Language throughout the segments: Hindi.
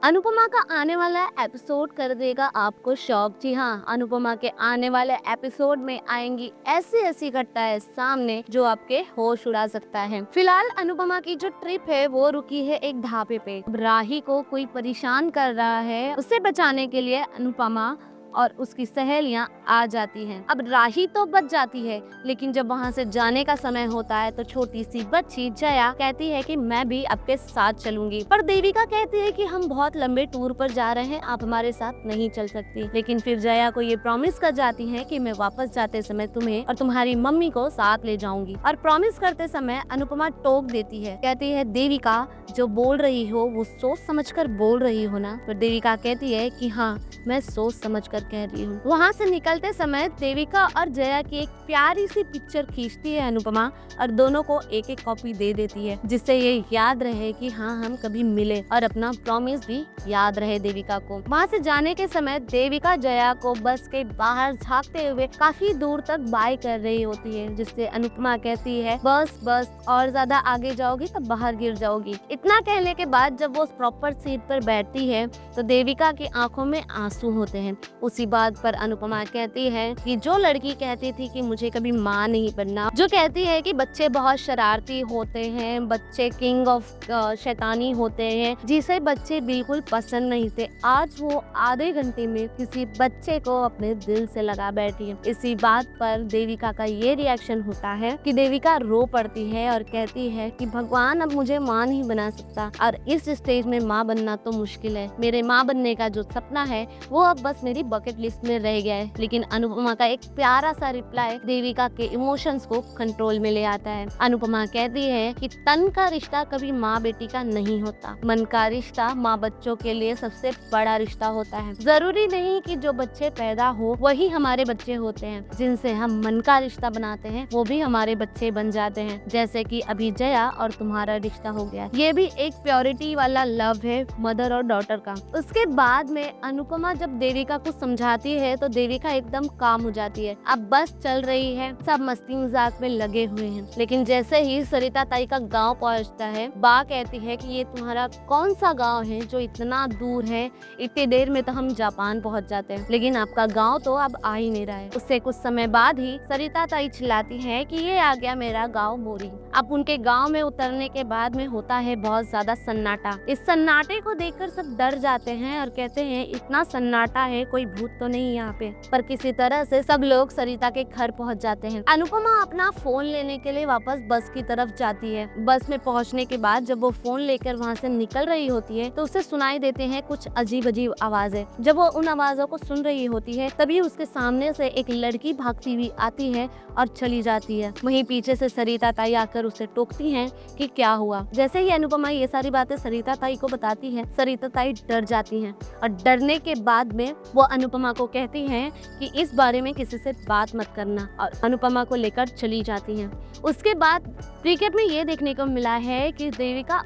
अनुपमा का आने वाला एपिसोड कर देगा आपको शॉक। जी हाँ, अनुपमा के आने वाले एपिसोड में आएंगी ऐसी ऐसी घटनाएं सामने जो आपके होश उड़ा सकता है। फिलहाल अनुपमा की जो ट्रिप है वो रुकी है एक ढाबे पे। अब राही को कोई परेशान कर रहा है, उसे बचाने के लिए अनुपमा और उसकी सहेलियां आ जाती हैं। अब राही तो बच जाती है, लेकिन जब वहां से जाने का समय होता है तो छोटी सी बच्ची जया कहती है कि मैं भी आपके साथ चलूंगी, पर देविका कहती है कि हम बहुत लंबे टूर पर जा रहे हैं, आप हमारे साथ नहीं चल सकती। लेकिन फिर जया को ये प्रॉमिस कर जाती है कि मैं वापस जाते समय तुम्हें और तुम्हारी मम्मी को साथ ले जाऊंगी। और प्रॉमिस करते समय अनुपमा टोक देती है, कहती है देविका जो बोल रही हो वो सोच समझकर बोल रही हो ना। तो देविका कहती है कि हाँ, मैं सोच समझकर कह रही हूँ। वहाँ से निकलते समय देविका और जया की एक प्यारी सी पिक्चर खींचती है अनुपमा और दोनों को एक एक कॉपी दे देती है, जिससे ये याद रहे कि हाँ हम कभी मिले और अपना प्रॉमिस भी याद रहे देविका को। वहाँ से जाने के समय देविका जया को बस के बाहर झांकते हुए काफी दूर तक बाय कर रही होती है, जिससे अनुपमा कहती है बस बस और ज्यादा आगे जाओगी तो बाहर गिर जाओगी। इतना कहने के बाद जब वो प्रॉपर सीट पर बैठती है तो देविका की आंखों में आंसू होते हैं। उसी बात पर अनुपमा कहती है कि जो लड़की कहती थी कि मुझे कभी माँ नहीं बनना, जो कहती है कि बच्चे बहुत शरारती होते हैं, बच्चे किंग ऑफ शैतानी होते हैं, जिसे बच्चे बिल्कुल पसंद नहीं थे, आज वो आधे घंटे में किसी बच्चे को अपने दिल से लगा बैठी है। इसी बात पर देविका का ये रिएक्शन होता है कि देविका रो पड़ती है और कहती है कि भगवान अब मुझे माँ नहीं बना सकता और इस स्टेज में माँ बनना तो मुश्किल है। मेरे माँ बनने का जो सपना है वो अब बस मेरी बकेट लिस्ट में रह गया है। लेकिन अनुपमा का एक प्यारा सा रिप्लाई देविका के इमोशंस को कंट्रोल में ले आता है। अनुपमा कहती है कि तन का रिश्ता कभी माँ बेटी का नहीं होता, मन का रिश्ता माँ बच्चों के लिए सबसे बड़ा रिश्ता होता है। जरूरी नहीं कि जो बच्चे पैदा हो वही हमारे बच्चे होते हैं, जिनसे हम मन का रिश्ता बनाते हैं वो भी हमारे बच्चे बन जाते हैं, जैसे कि अभी जया और तुम्हारा रिश्ता हो गया। ये भी एक प्योरिटी वाला लव है मदर और डॉटर का। उसके बाद में अनुपमा जब देविका को समझाती है तो देविका एकदम काम हो जाती है। अब बस चल रही है, सब मस्ती मजाक में लगे हुए हैं, लेकिन जैसे ही सरिता ताई का गांव पहुंचता है, बा कहती है कि ये तुम्हारा कौन सा गांव है जो इतना दूर है, इतनी देर में तो हम जापान पहुंच जाते हैं, लेकिन आपका गांव तो अब आ ही नहीं रहा है। उससे कुछ समय बाद ही सरिता ताई चिल्लाती है कि ये आ गया मेरा गाँव मोरी। अब उनके गाँव में उतरने के बाद में होता है बहुत ज्यादा सन्नाटा। इस सन्नाटे को देखकर सब डर जाते हैं और कहते हैं इतना सन्नाटा है, कोई भूत तो नहीं यहाँ पे। पर किसी तरह से सब लोग सरिता के घर पहुँच जाते हैं। अनुपमा अपना फोन लेने के लिए वापस बस की तरफ जाती है। बस में पहुँचने के बाद जब वो फोन लेकर वहाँ से निकल रही होती है तो उसे सुनाई देते हैं कुछ अजीब अजीब आवाजें। जब वो उन आवाजों को सुन रही होती है तभी उसके सामने से एक लड़की भागती हुई आती है और चली जाती है। वहीं पीछे से सरिता ताई आकर उसे टोकती हैं कि क्या हुआ। जैसे ही अनुपमा ये सारी बातें सरिता ताई को बताती है, सरिता ताई डर जाती हैं और डरने के बाद में वो अनुपमा को कहती हैं कि इस बारे में किसी से बात मत करना और अनुपमा को लेकर चली जाती हैं। उसके बाद क्रिकेट में ये देखने को मिला है कि देविका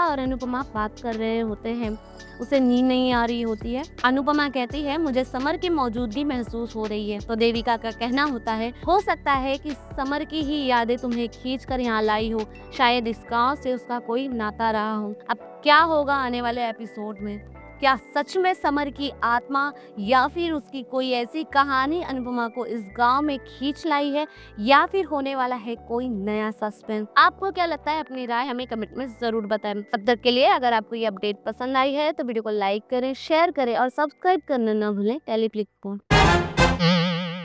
और अनुपमा बात कर रहे होते हैं। उसे नींद नहीं आ रही होती है। अनुपमा कहती है मुझे समर की मौजूदगी महसूस हो रही है, तो देविका का कहना होता है हो सकता है कि समर की ही यादें तुम्हें खींच कर यहाँ लाई हो, शायद इस गाँव से उसका कोई नाता रहा हो। अब क्या होगा आने वाले एपिसोड में, क्या सच में समर की आत्मा या फिर उसकी कोई ऐसी कहानी अनुपमा को इस गांव में खींच लाई है, या फिर होने वाला है कोई नया सस्पेंस। आपको क्या लगता है, अपनी राय हमें कमेंट में जरूर बताएं। तब तक के लिए अगर आपको ये अपडेट पसंद आई है तो वीडियो को लाइक करें, शेयर करें और सब्सक्राइब करना ना भूलें टेलीफ्लिक्स को।